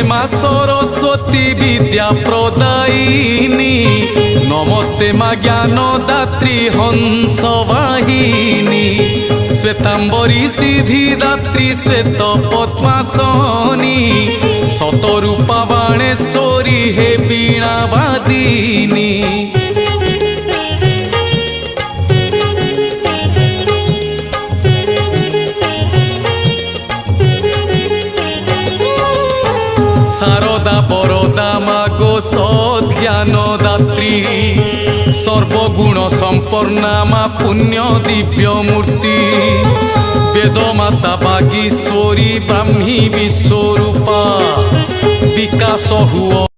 মা সরস্বতী বিদ্যা প্রদায়িনী, নমস্তে মা জ্ঞানদাত্রী হংসবাহিনী, শ্বেতাম্বরী সিদ্ধিদাত্রী শ্বেত পদ্মাসনী, শতরূপা বাণেশ্বরী হে বীণাবাদিনী। শারদা বরদা মাগো সৎ জ্ঞানদাত্রী, সর্বগুণ সম্পন্না মা পুণ্য দিব্য মূর্তি, বেদমাতা বাগীশ্বরী ব্রাহ্মী বিশ্বরূপা, বিকাশ হুয়